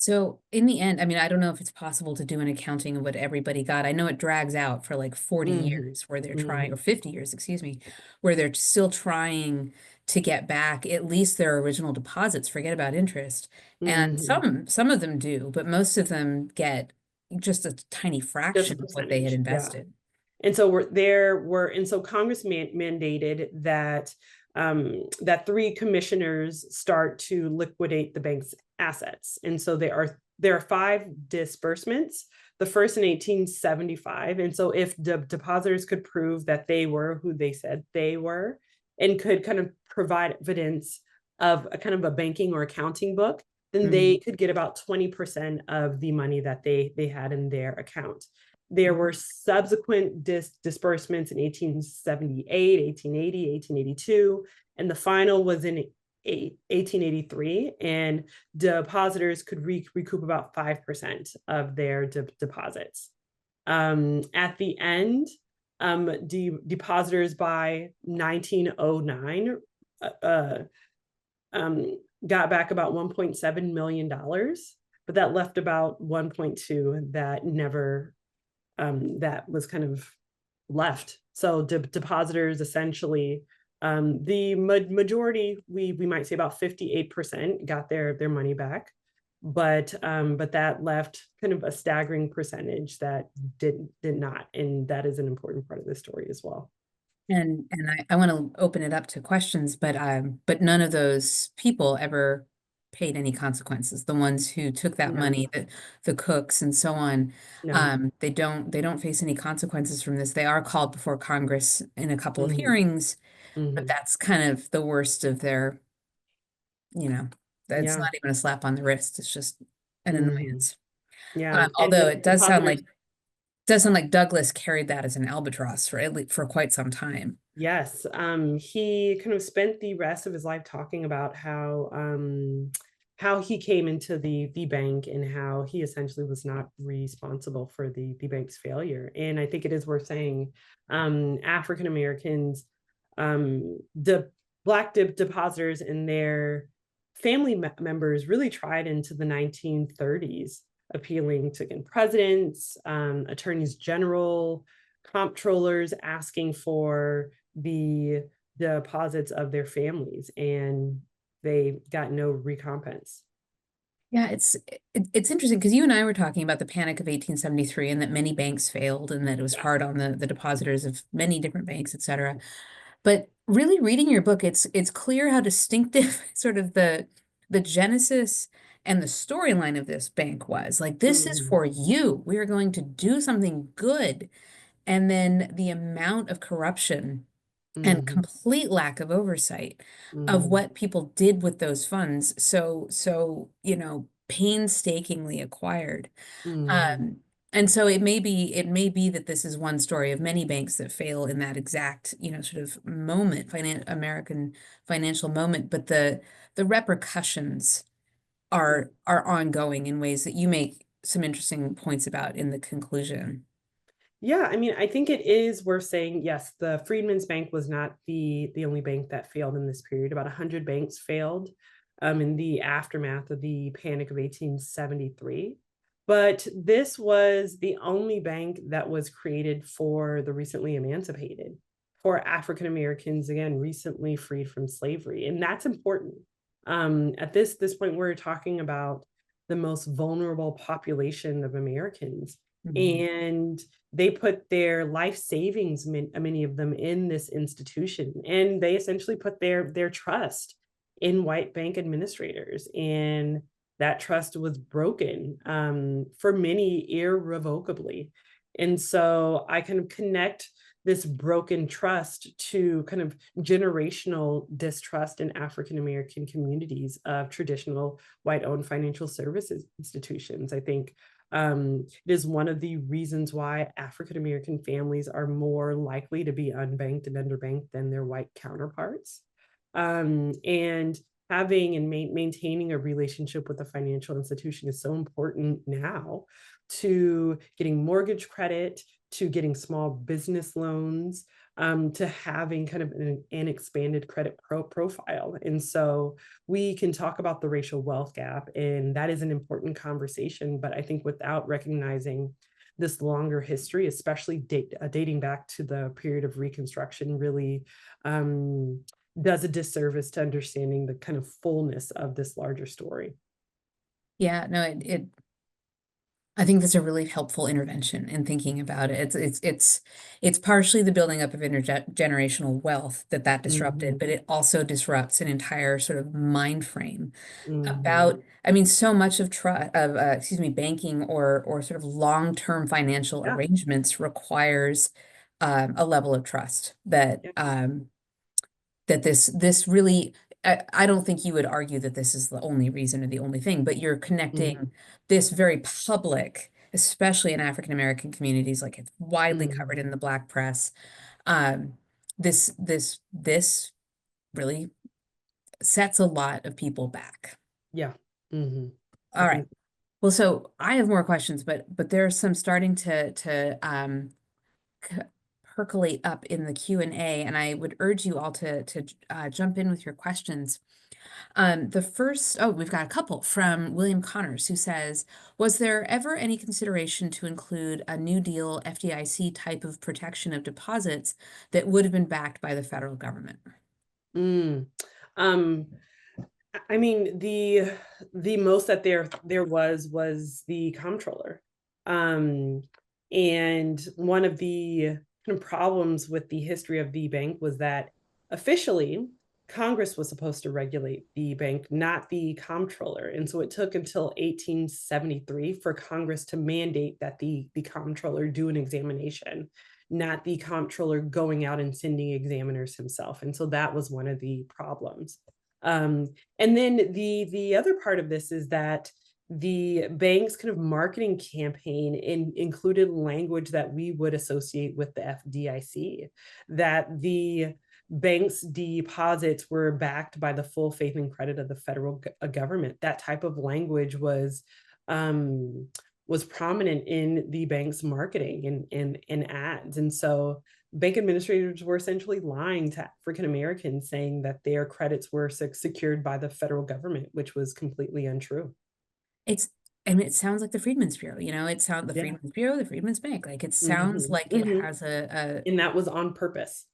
So in the end, I mean, I don't know if it's possible to do an accounting of what everybody got. I know it drags out for like 40 Mm-hmm. years where they're trying, Mm-hmm. or 50 years, excuse me, where they're still trying to get back at least their original deposits, forget about interest. And Mm-hmm. some of them do, but most of them get just a tiny Just a fraction of what they had percentage. Yeah. invested. And so and so Congress mandated that that three commissioners start to liquidate the bank's assets. And so there are five disbursements. The first in 1875. And so if depositors could prove that they were who they said they were, and could kind of provide evidence of a kind of a banking or accounting book, then they Mhm. could get about 20% of the money that they had in their account. There were subsequent disbursements in 1878, 1880, 1882, and the final was in 1883, and depositors could recoup about 5% of their deposits. At the end, depositors by 1909 got back about $1.7 million, but that left about 1.2 that never, that was kind of left. So depositors essentially, the majority, we might say about 58% got their money back, but that left kind of a staggering percentage that did not, and that is an important part of the story as well. And I want to open it up to questions, but none of those people ever paid any consequences. The ones who took that No, money, the cooks and so on, no. they don't face any consequences from this. They are called before Congress in a couple of Mm-hmm. hearings, but Mm-hmm. that's kind of the worst of their, you know, that's Yeah. not even a slap on the wrist. It's just an Mm-hmm. annoyance. Yeah. And Although it depositors, does sound like Douglas carried that as an albatross for at least for quite some time. yes, he kind of spent the rest of his life talking about how he came into the bank and how he essentially was not responsible for the bank's failure. And I think it is worth saying, African Americans, the Black depositors and their family members really tried into the 1930s, appealing to again, presidents, attorneys general, comptrollers, asking for the deposits of their families, and they got no recompense. Yeah, it's interesting because you and I were talking about the Panic of 1873 and that many banks failed and that it was hard on the depositors of many different banks, et cetera. But really reading your book, it's clear how distinctive sort of the genesis and the storyline of this bank was. Like, this is Mm-hmm. for you. We are going to do something good. And then the amount of corruption and Mm-hmm. complete lack of oversight of Mm-hmm. what people did with those funds so painstakingly acquired. Mm-hmm. um and so it may be that this is one story of many banks that fail in that exact sort of moment, American financial moment, but the repercussions are ongoing in ways that you make some interesting points about in the conclusion. Yeah, I mean, I think it is worth saying, yes, the Freedman's Bank was not the only bank that failed in this period. About 100 banks failed in the aftermath of the Panic of 1873. But this was the only bank that was created for the recently emancipated, for African Americans, again, recently freed from slavery. And that's important. At this point, we're talking about the most vulnerable population of Americans. Mhm. And they put their life savings, many of them, in this institution, and they essentially put their trust in white bank administrators, and that trust was broken, for many irrevocably. And so I kind of connect this broken trust to kind of generational distrust in African American communities of traditional white owned financial services institutions. I think it is one of the reasons why African American families are more likely to be unbanked and underbanked than their white counterparts. And having and maintaining a relationship with a financial institution is so important now, to getting mortgage credit, to getting small business loans, to having kind of an expanded credit profile. And so we can talk about the racial wealth gap, and that is an important conversation. But I think without recognizing this longer history, especially dating back to the period of Reconstruction, really does a disservice to understanding the kind of fullness of this larger story. Yeah, no, I think that's a really helpful intervention in thinking about it. It's partially the building up of intergenerational wealth that disrupted, Mm-hmm. but it also disrupts an entire sort of mind frame Mm-hmm. about, I mean, so much of banking or sort of long-term financial Yeah. arrangements requires a level of trust Yeah. that this really, I don't think you would argue that this is the only reason or the only thing, but you're Mm-hmm. connecting this very public especially in African American communities. Like it's widely Mm, covered in the Black press. Um, this really sets a lot of people back. yeah. Hmm. I All right. think. Well, so I have more questions, but there's some starting to c- percolate up in the Q&A, and I would urge you all to jump in with your questions. The first, oh, we've got a couple from William Connors who says, was there ever any consideration to include a New Deal FDIC type of protection of deposits that would have been backed by the federal government? Mm. Um, I mean, the most that there was the comptroller. Um, and one of the kind of problems with the history of the bank was that officially Congress was supposed to regulate the bank, not the comptroller. And so it took until 1873 for Congress to mandate that the comptroller do an examination, not the comptroller going out and sending examiners himself. And so that was one of the problems. Um, and then the other part of this is that the bank's kind of marketing campaign included language that we would associate with the FDIC, that the bank's deposits were backed by the full faith and credit of the federal government. That type of language was prominent in the bank's marketing and ads. And so bank administrators were essentially lying to African Americans, saying that their credits were secured by the federal government, which was completely untrue. It's, I mean, it sounds like the Freedmen's Bureau, it sounds the Yeah. Freedmen's Bureau, the Freedmen's Bank. Like it sounds Mm-hmm. like it Mm-hmm. has a And that was on purpose.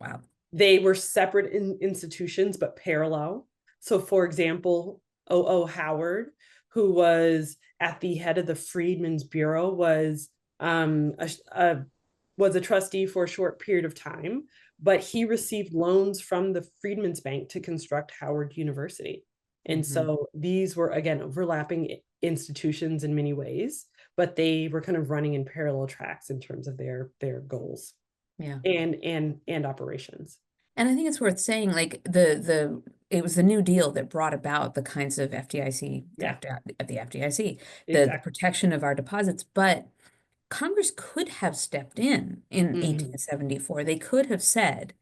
wow. They were separate institutions, but parallel. So, for example, O.O. Howard, who was at the head of the Freedmen's Bureau, um, a, a was a trustee for a short period of time, but he received loans from the Freedmen's Bank to construct Howard University. And Mhm. so these were, again, overlapping institutions in many ways, but they were kind of running in parallel tracks in terms of their goals Yeah. and operations. And I think it's worth saying, like it was the New Deal that brought about the kinds of FDIC, Yeah, the FDIC, the exactly. protection of our deposits. But Congress could have stepped in Mm-hmm. 1874. They could have said,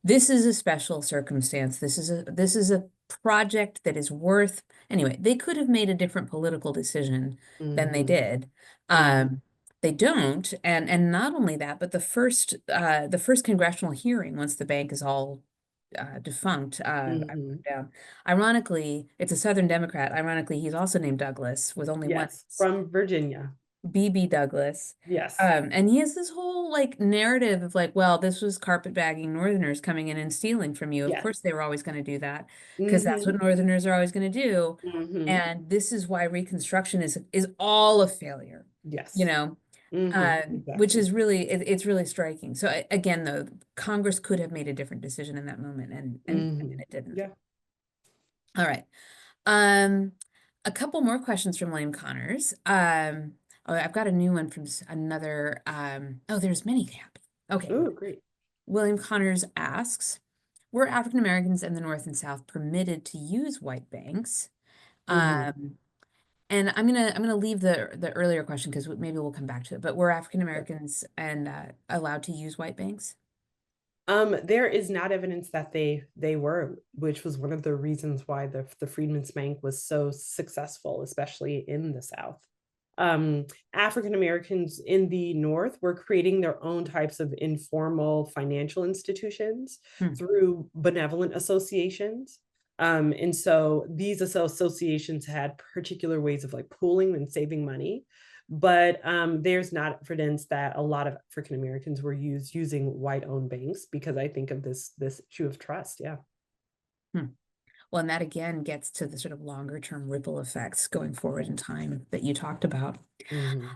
this is a special circumstance. This is a project that is worth anyway. They could have made a different political decision than they Mm-hmm. did. Mm-hmm. Um, they don't, and not only that, but the first congressional hearing once the bank is all defunct. I wrote Mm-hmm. it down. Ironically, it's a Southern Democrat. Ironically, he's also named Douglas with only one. Yes, from Virginia. B.B. Douglas. Yes. And he has this whole like narrative of like, well, this was carpetbagging Northerners coming in and stealing from you. Of Yes. course, they were always going to do that because that's Mm-hmm. what Northerners are always going to do. Mm-hmm. And this is why Reconstruction is all a failure, you Yes. know, Mm-hmm. which Exactly. is really it's really striking. So again, though, Congress could have made a different decision in that moment, and Mm-hmm. it didn't. Yeah. All right. Um, a couple more questions from William Connors. Oh, I've got a new one from another. Oh, there's many happening. Okay. Oh, great. William Connors asks, were African Americans in the North and South permitted to use white banks? Mm-hmm. Um, and I'm gonna leave the earlier question because maybe we'll come back to it. But were African Americans and allowed to use white banks? There is not evidence that they were, which was one of the reasons why the Freedmen's Bank was so successful, especially in the South. Um, African Americans in the North were creating their own types of informal financial institutions Hmm. through benevolent associations. And so these associations had particular ways of like pooling and saving money, but there's not evidence that a lot of African Americans were using white owned banks, because I think of this issue of trust. Yeah. Hmm. Well, and that again gets to the sort of longer term ripple effects going forward in time that you talked about. Mm-hmm.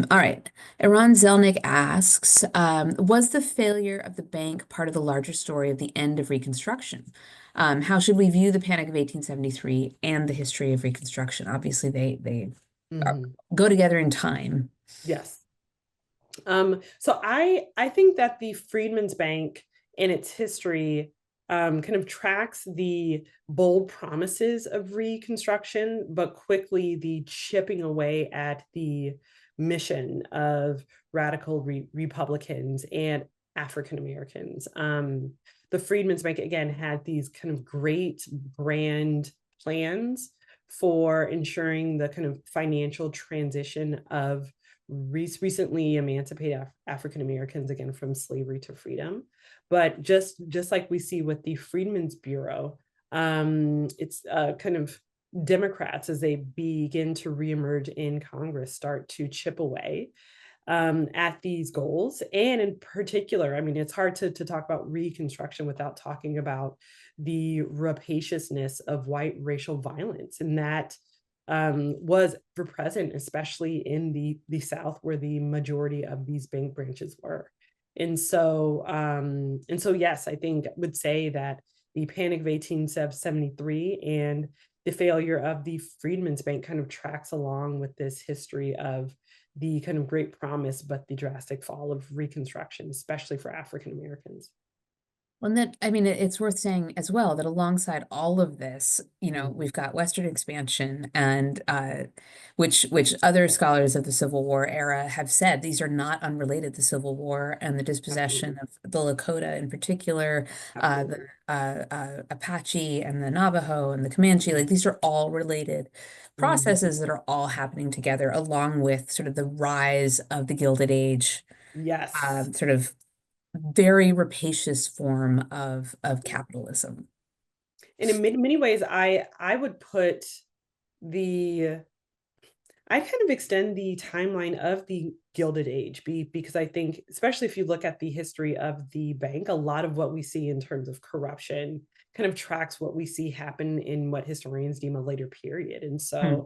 All right. Iran Zelnick asks, was the failure of the bank part of the larger story of the end of Reconstruction? How should we view the Panic of 1873 and the history of Reconstruction? Obviously, they Mm-hmm. go together in time. Yes. So I think that the Freedmen's Bank and its history kind of tracks the bold promises of Reconstruction, but quickly the chipping away at the mission of radical Republicans and African Americans. The Freedmen's Bank, again, had these kind of great grand plans for ensuring the kind of financial transition of recently emancipated African Americans, again, from slavery to freedom. But just like we see with the Freedmen's Bureau, it's kind of Democrats, as they begin to reemerge in Congress, start to chip away at these goals. And in particular, I mean, it's hard to talk about Reconstruction without talking about the rapaciousness of white racial violence. And that was present, especially in the South, where the majority of these bank branches were. And so, yes, I think I would say that the Panic of 1873 and the failure of the Freedmen's Bank kind of tracks along with this history of the kind of great promise, but the drastic fall of Reconstruction, especially for African Americans. Well, and that, I mean, it's worth saying as well that alongside all of this, we've got Western expansion and which other scholars of the Civil War era have said these are not unrelated, the Civil War and the dispossession Absolutely. of the Lakota in particular, Absolutely. the Apache and the Navajo and the Comanche, like these are all related processes that are all happening together, along with sort of the rise of the Gilded Age, Yes. sort of very rapacious form of capitalism. And in many ways, I would put the I kind of extend the timeline of the Gilded Age because I think, especially if you look at the history of the bank, a lot of what we see in terms of corruption kind of tracks what we see happen in what historians deem a later period. Hmm.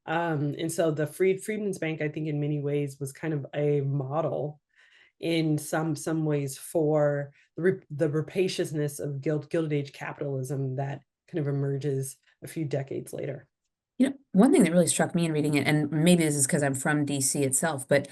And so the Freedmen's Bank, I think, in many ways was kind of a model in some ways for the rapaciousness of Gilded Age capitalism that kind of emerges a few decades later. One thing that really struck me in reading it, and maybe this is because I'm from DC itself, but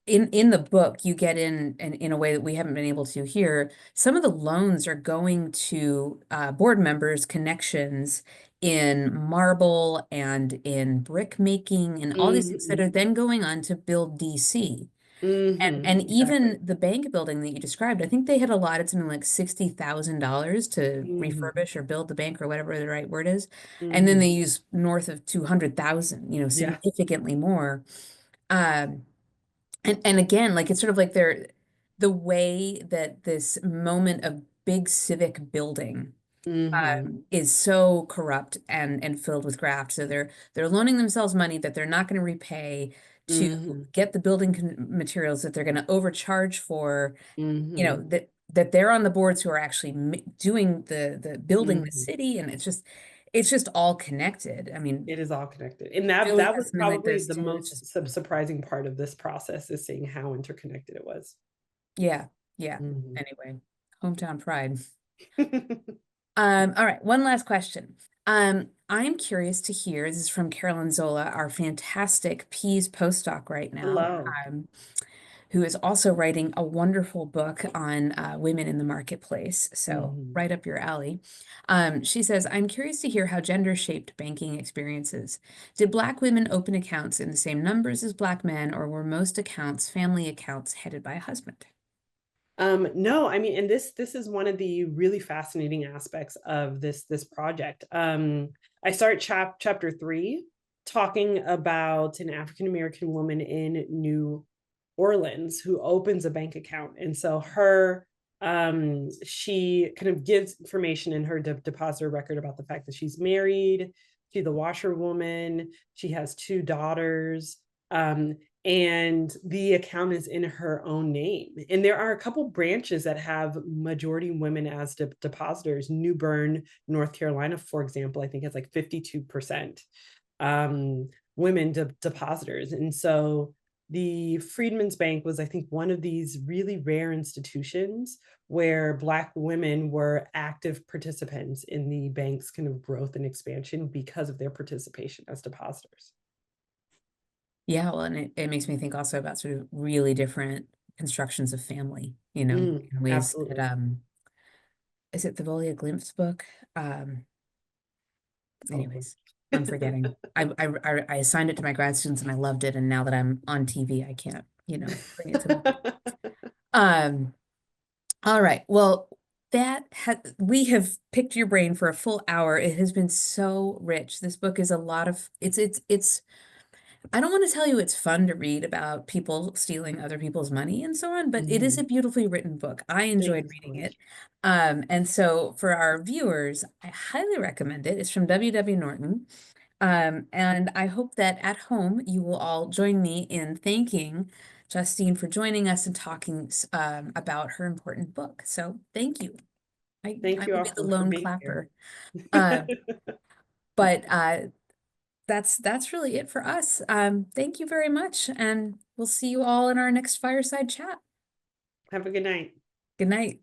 in the book, you get in a way that we haven't been able to here. Some of the loans are going to board members' connections in marble and in brick making and all these things that Mm-hmm. are then going on to build DC. And Exactly. even the bank building that you described, I think they had allotted something like $60,000 to Mm-hmm. refurbish or build the bank or whatever the right word is. And then Mm-hmm. they use north of 200,000, Yeah. significantly more. Um, and again, like it's sort of like the way that this moment of big civic building Mm-hmm. is so corrupt and filled with graft. So they're loaning themselves money that they're not going to repay to Mm-hmm. get the building materials that they're going to overcharge for, Mm-hmm. that they're on the boards who are actually doing the building the Mm-hmm. city, and it's just all connected. I mean, It is all connected. And Philly that has was something like probably this the too. It's just most surprising part of this process, is seeing how interconnected it was. yeah, yeah. Mm-hmm. Anyway, hometown pride. Mm-hmm. All right, one last question. I'm curious to hear, this is from Carolyn Zola, our fantastic Peas postdoc right now, Hello. um, who is also writing a wonderful book on women in the marketplace. So Mm-hmm. right up your alley. She says, I'm curious to hear how gender shaped banking experiences. Did Black women open accounts in the same numbers as Black men, or were most accounts family accounts headed by a husband? No, I mean, and this is one of the really fascinating aspects of this project. I start chapter 3 talking about an African American woman in New Orleans who opens a bank account, and so she kind of gives information in her depositor record about the fact that she's married to the washerwoman. She has 2 daughters. And the account is in her own name. And there are a couple branches that have majority women as depositors. New Bern, North Carolina, for example, I think has like 52% women depositors. And so the Freedmen's Bank was, I think, one of these really rare institutions where Black women were active participants in the bank's kind of growth and expansion because of their participation as depositors. Yeah, well, and it makes me think also about sort of really different constructions of family, in ways that Absolutely. is it the Volia Glimpse book? Anyways, I'm forgetting. I assigned it to my grad students and I loved it. And now that I'm on TV, I can't, bring it to them. All right. Well, we have picked your brain for a full hour. It has been so rich. This book is a lot of it's I don't want to tell you it's fun to read about people stealing other people's money and so on, but it is a beautifully written book. I Thank enjoyed you so reading much. it. And so for our viewers, I highly recommend it. It's from W.W. Norton. And I hope that at home you will all join me in thanking Justine for joining us and talking about her important book. So thank you. Thank I you will be the also for lone being here. clapper. Uh, but that's really it for us. Thank you very much, and we'll see you all in our next fireside chat. Have a good night. Good night.